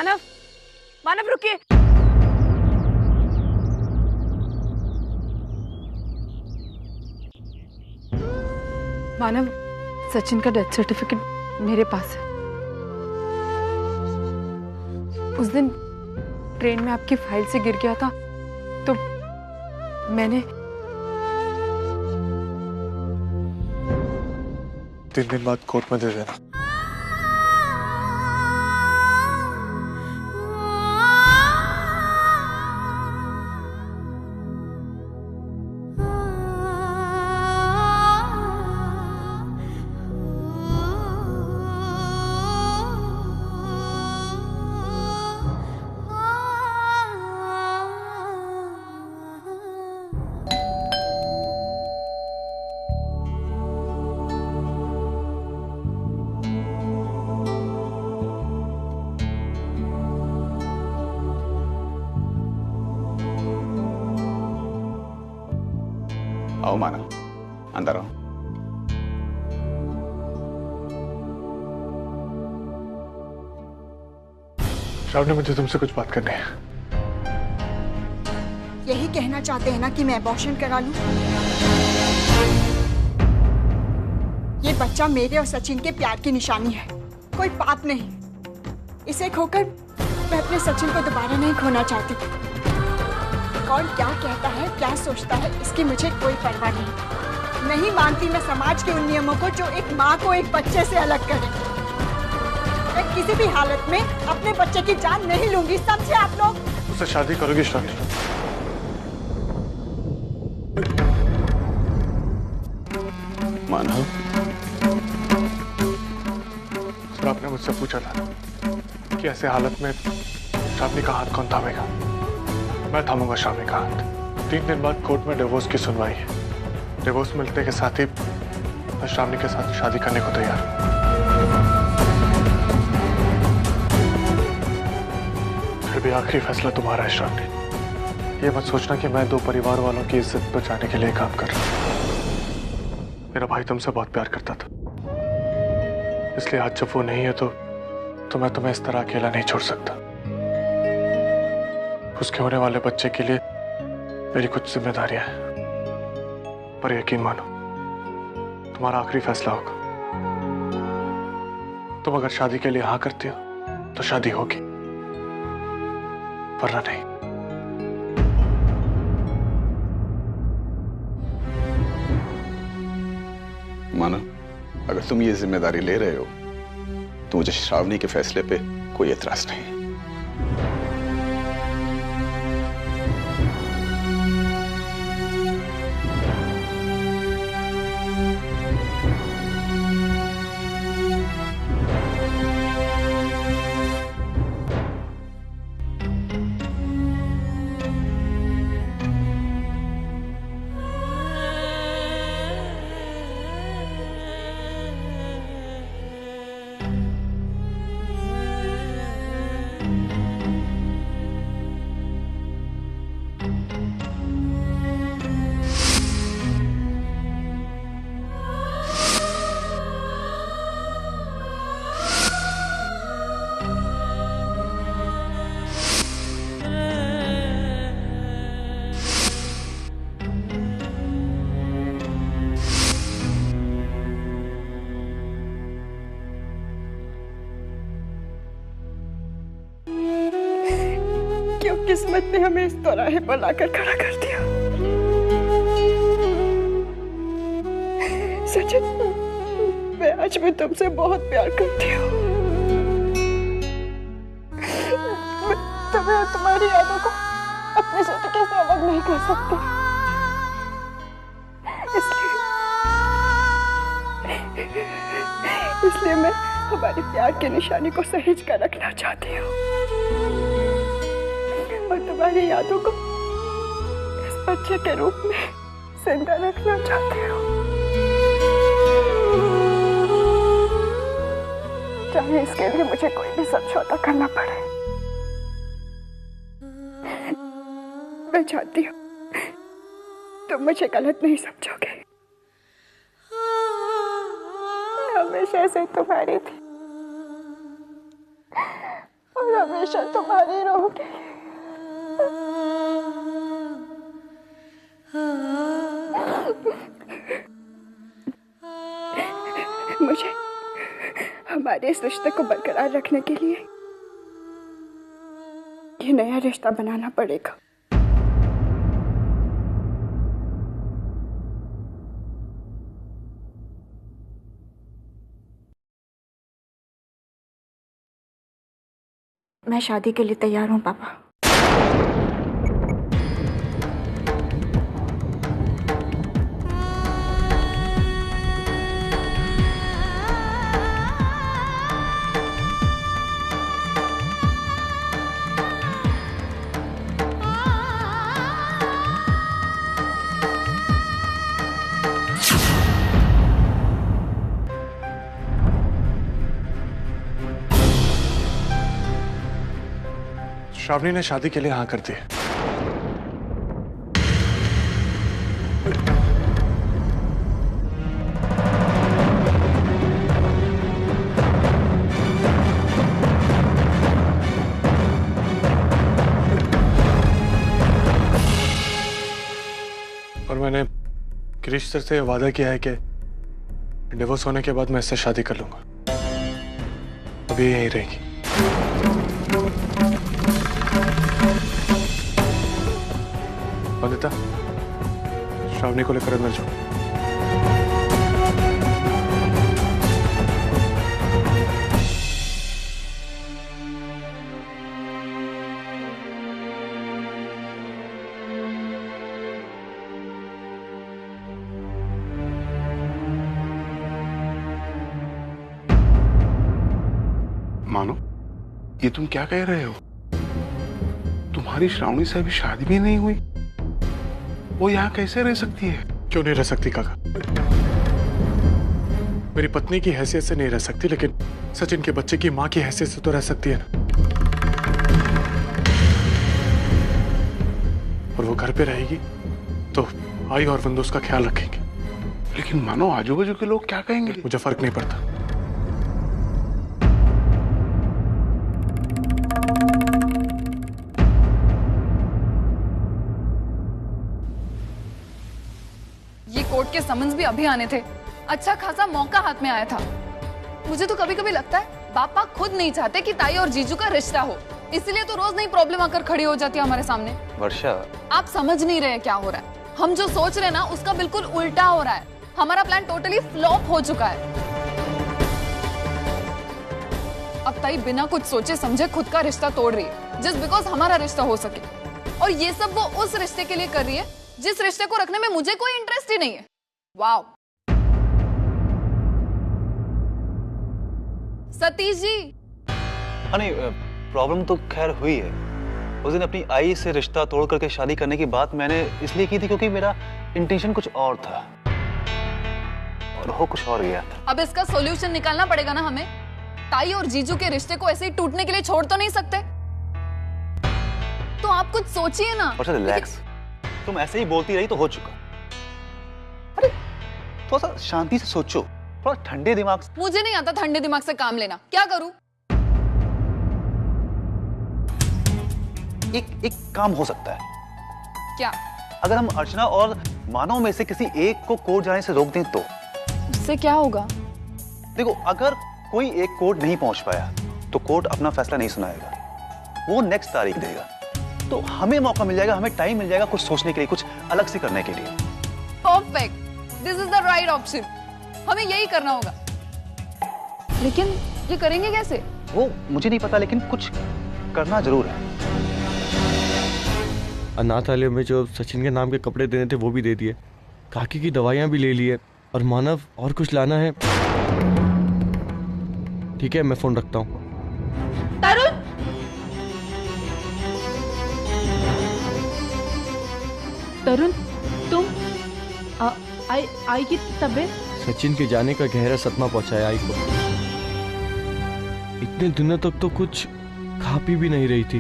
मानव, मानव रुकिए। मानव, सचिन का death certificate मेरे पास है। उस दिन ट्रेन में आपकी फाइल से गिर गया था तो मैंने 3 दिन बाद कोर्ट में दे देना। आओ मानव, अंदर आओ। श्रावणी, मुझे तुमसे कुछ बात करनी है। यही कहना चाहते हैं ना कि मैं अबॉर्शन करा लूं? ये बच्चा मेरे और सचिन के प्यार की निशानी है, कोई पाप नहीं। इसे खोकर मैं अपने सचिन को दोबारा नहीं खोना चाहती। कौन क्या कहता है, क्या सोचता है, इसकी मुझे कोई परवाह नहीं मानती मैं समाज के उन नियमों को जो एक माँ को एक बच्चे से अलग करे। मैं किसी भी हालत में अपने बच्चे की जान नहीं लूंगी, समझे आप लोग? उससे शादी करोगी श्रावणी? मानव, सर, आपने मुझसे पूछा था कि ऐसे हालत में श्रावणी का हाथ कौन थामेगा। मैं थामूंगा श्रावणी का हाथ। 3 दिन बाद कोर्ट में डिवोर्स की सुनवाई है। डिवोर्स मिलने के साथ ही मैं श्रावणी के साथ शादी करने को तैयार हूं। फिर भी आखिरी फैसला तुम्हारा है श्रावणी। ये मत सोचना कि मैं 2 परिवार वालों की इज्जत बचाने के लिए काम कर रहा हूं। मेरा भाई तुमसे बहुत प्यार करता था, इसलिए आज जब वो नहीं है तो मैं तुम्हें इस तरह अकेला नहीं छोड़ सकता। उसके होने वाले बच्चे के लिए मेरी कुछ जिम्मेदारियां हैं, पर यकीन मानो तुम्हारा आखिरी फैसला होगा। तुम अगर शादी के लिए हाँ करती हो तो शादी होगी, वरना नहीं। मानव, अगर तुम ये जिम्मेदारी ले रहे हो तो मुझे श्रावणी के फैसले पे कोई एतराज नहीं। क्यों किस्मत ने हमें इस दौराहे पर लाकर खड़ा कर दिया? सचिन, मैं आज भी तुमसे बहुत प्यार करती हूँ। मैं तुम्हें और तुम्हारी यादों को अपने जिंदगी से अलग नहीं कर सकती। इसलिए मैं हमारे प्यार की निशानी को सहेज कर रखना चाहती हूँ और तुम्हारी यादों को इस बच्चे के रूप में जिंदा रखना चाहती हूँ, चाहे इसके लिए मुझे कोई भी समझौता करना पड़े। मैं चाहती हूँ तुम मुझे गलत नहीं समझोगे। मैं हमेशा से तुम्हारी थी और हमेशा हमेशा तुम्हारी रहूंगी। मुझे हमारे इस रिश्ते को बरकरार रखने के लिए ये नया रिश्ता बनाना पड़ेगा। मैं शादी के लिए तैयार हूँ पापा। श्रावणी ने शादी के लिए हाँ कर दी। और मैंने गिरीश सर से वादा किया है कि डिवोर्स होने के बाद मैं इससे शादी कर लूंगा। अभी यहीं रहेगी। वंदिता, श्रावणी को लेकर अंदर जाओ। मानो, ये तुम क्या कह रहे हो? तुम्हारी श्रावणी से अभी शादी भी नहीं हुई, वो यहाँ कैसे रह सकती है? क्यों नहीं रह सकती काका? मेरी पत्नी की हैसियत से नहीं रह सकती, लेकिन सचिन के बच्चे की माँ की हैसियत से तो रह सकती है ना। और वो घर पे रहेगी तो आई और वंदु उसका ख्याल रखेंगे। लेकिन मानो, आजू बाजू के लोग क्या कहेंगे? मुझे फर्क नहीं पड़ता। कोर्ट के समन्स भी अभी आने थे। अच्छा खासा मौका हाथ में आया था। मुझे तो कभी कभी लगता है पापा खुद नहीं चाहते कि ताई और जीजू का रिश्ता हो, इसलिए तो रोज नई प्रॉब्लम आकर खड़ी हो जाती है हमारे सामने। वर्षा, आप समझ नहीं रहे क्या हो रहा है। हम जो सोच रहे हैं ना, उसका बिल्कुल उल्टा हो रहा है। हमारा प्लान टोटली फ्लॉप हो चुका है। अब ताई बिना कुछ सोचे समझे खुद का रिश्ता तोड़ रही है, जस्ट बिकॉज हमारा रिश्ता हो सके। और ये सब वो उस रिश्ते के लिए कर रही है जिस रिश्ते को रखने में मुझे कोई इंटरेस्ट ही नहीं है। वाओ सतीश जी। नहीं, प्रॉब्लम तो खैर हुई है। उस दिन अपनी आई से रिश्ता तोड़ करके शादी करने की बात मैंने इसलिए की थी क्योंकि मेरा इंटेंशन कुछ और था और हो कुछ और गया। अब इसका सॉल्यूशन निकालना पड़ेगा ना हमें। ताई और जीजू के रिश्ते को ऐसे ही टूटने के लिए छोड़ तो नहीं सकते। तो आप कुछ सोचिए ना। और रिलैक्स, तुम ऐसे ही बोलती रही तो हो चुका। अरे थोड़ा सा शांति से सोचो, थोड़ा ठंडे दिमाग से। मुझे नहीं आता ठंडे दिमाग से काम लेना। क्या करूं? एक काम हो सकता है। क्या? अगर हम अर्चना और मानव में से किसी एक को कोर्ट जाने से रोक दें तो उससे क्या होगा? देखो, अगर कोई एक कोर्ट नहीं पहुंच पाया तो कोर्ट अपना फैसला नहीं सुनाएगा, वो नेक्स्ट तारीख देगा। तो हमें मौका मिल जाएगा, हमें टाइम मिल जाएगा कुछ सोचने के लिए, कुछ अलग से करने के लिए। Perfect, this is the right option. हमें यही करना होगा। लेकिन ये करेंगे कैसे? वो मुझे नहीं पता, लेकिन कुछ करना जरूर है। अनाथालय में जो सचिन के नाम के कपड़े देने थे वो भी दे दिए, काकी की दवाइयां भी ले ली है, और मानव और कुछ लाना है। ठीक है, मैं फोन रखता हूँ। तरुण, तरुण, तुम आई की तबीयत? सचिन के जाने का गहरा सदमा पहुंचाया आई को। इतने दिनों तक तो कुछ खा पी भी नहीं रही थी,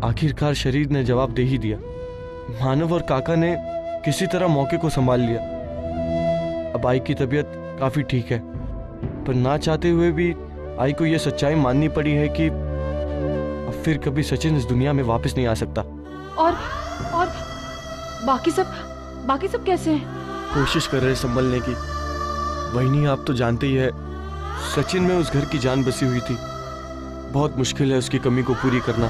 आखिरकार शरीर ने जवाब दे ही दिया। मानव और काका ने किसी तरह मौके को संभाल लिया। अब आई की तबीयत काफी ठीक है, पर ना चाहते हुए भी आई को यह सच्चाई माननी पड़ी है कि फिर कभी सचिन इस दुनिया में वापस नहीं आ सकता। और बाकी सब कैसे हैं? कोशिश कर रहे संभलने की। वही आप तो जानते ही है, सचिन में उस घर की जान बसी हुई थी। बहुत मुश्किल है उसकी कमी को पूरी करना।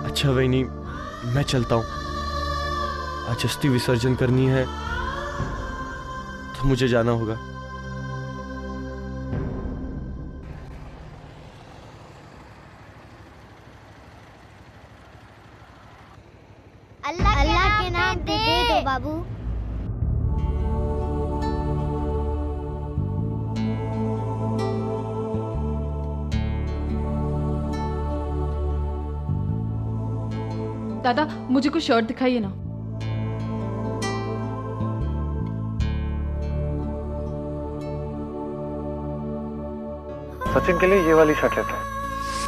अच्छा वही मैं चलता हूँ। आज अस्थि विसर्जन करनी है तो मुझे जाना होगा। अल्लाह के नाम पे दे दो बाबू। दादा मुझे कुछ शर्ट दिखाइए ना। सचिन के लिए ये वाली शर्ट लेते हैं।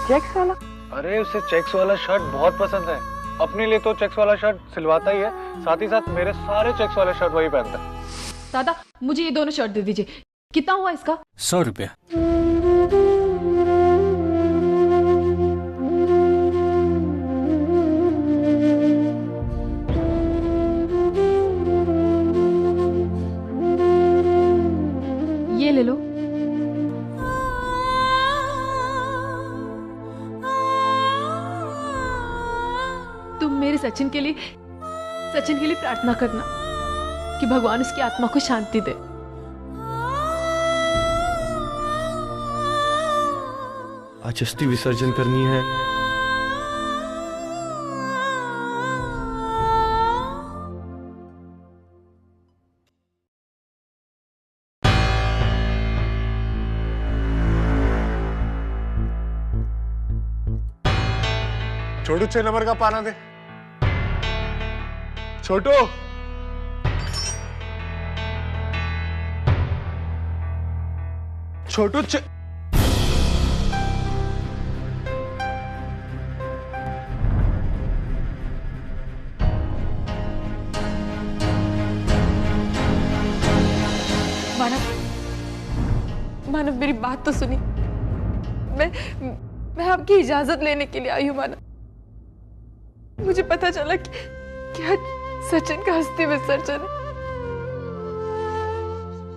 चेक्स वाला? अरे उसे चेक्स वाला शर्ट बहुत पसंद है। अपने लिए तो चेक्स वाला शर्ट सिलवाता ही है, साथ ही साथ मेरे सारे चेक्स वाले शर्ट वही पहनता है। दादा मुझे ये दोनों शर्ट दे दीजिए। कितना हुआ इसका? 100 रुपया। ये ले लो। तुम मेरे सचिन के लिए प्रार्थना करना कि भगवान उसकी आत्मा को शांति दे। आज अस्थि विसर्जन करनी है। छोटू 6 नंबर का पाना दे। छोटू मानव मेरी बात तो सुनी। मैं आपकी इजाजत लेने के लिए आई हूँ मानव। मुझे पता चला कि आज सचिन का अस्थि विसर्जन है।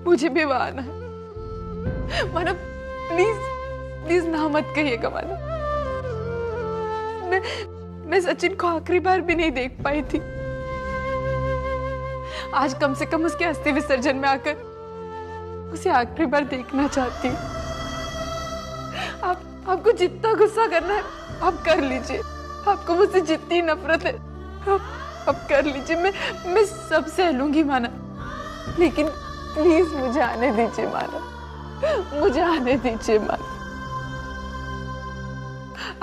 मुझे भी वहां आना है। मानव प्लीज ना मत कहिएगा मानव। मैं सचिन को आखिरी बार भी नहीं देख पाई थी। आज कम से कम उसके अस्थि विसर्जन में आकर उसे आखिरी बार देखना चाहती हूँ। आपको जितना गुस्सा करना है आप कर लीजिए। आपको मुझसे जितनी नफरत है आप कर लीजिए। मैं सब सह लूंगी मानव, लेकिन प्लीज मुझे आने दीजिए मानव। मुझे आने दीजिए मानव।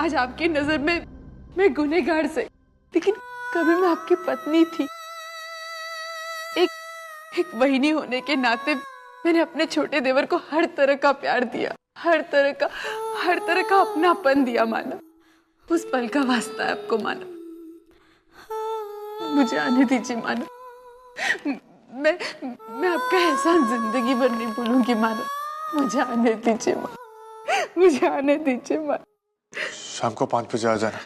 आज आपकी नजर में मैं गुनहगार से, लेकिन कभी मैं आपकी पत्नी थी। एक बहिनी होने के नाते मैंने अपने छोटे देवर को हर तरह का प्यार दिया, हर तरह का अपनापन दिया मानव। उस पल का वास्ता है आपको मानव। मुझे आने दीजिए मानव। मैं आपका एहसान जिंदगी भर नहीं भूलूंगी मानव। मुझे आने दीजिए मानव। मुझे आने दीजिए मानव। शाम को 5 बजे आ जाना।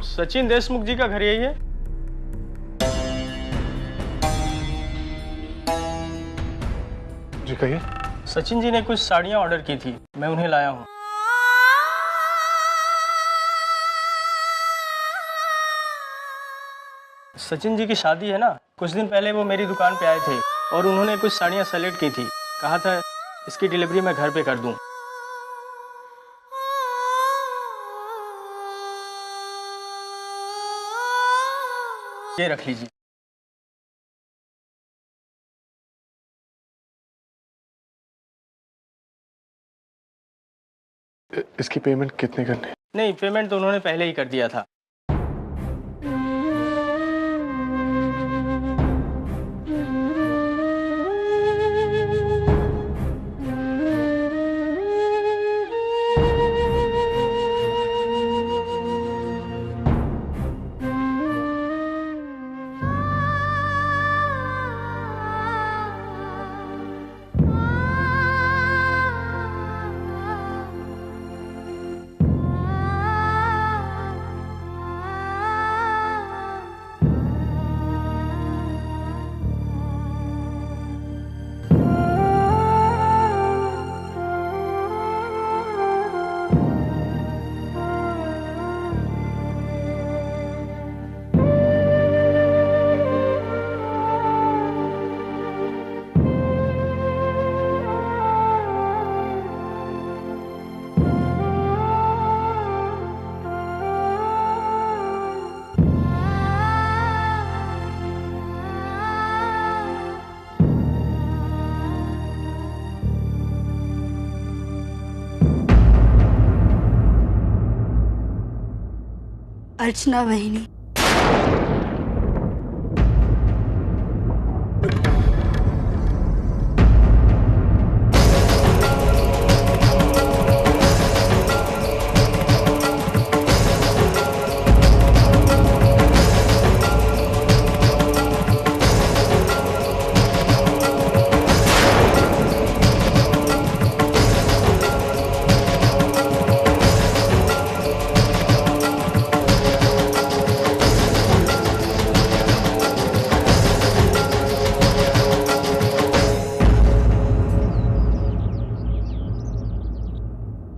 सचिन देशमुख जी का घर यही है? जी कहिए। सचिन जी ने कुछ साड़ियां ऑर्डर की थी, मैं उन्हें लाया हूं। सचिन जी की शादी है ना, कुछ दिन पहले वो मेरी दुकान पे आए थे और उन्होंने कुछ साड़ियां सेलेक्ट की थी। कहा था इसकी डिलीवरी मैं घर पे कर दूं। ये रख लीजिए। इसकी पेमेंट कितने करनी है? नहीं, पेमेंट तो उन्होंने पहले ही कर दिया था। अर्चना बहनी,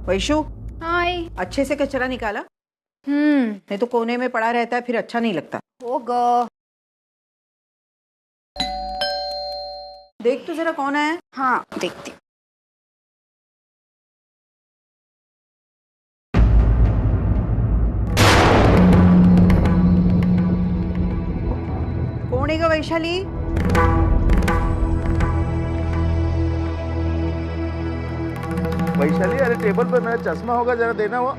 वैशु, हाय। अच्छे से कचरा निकाला? नहीं तो कोने में पड़ा रहता है, फिर अच्छा नहीं लगता। होगा। देख तो जरा कौन है। हाँ, देखती। कौन है गा वैशाली? वैशाली, अरे टेबल पर मेरा चश्मा होगा, जरा देना वो।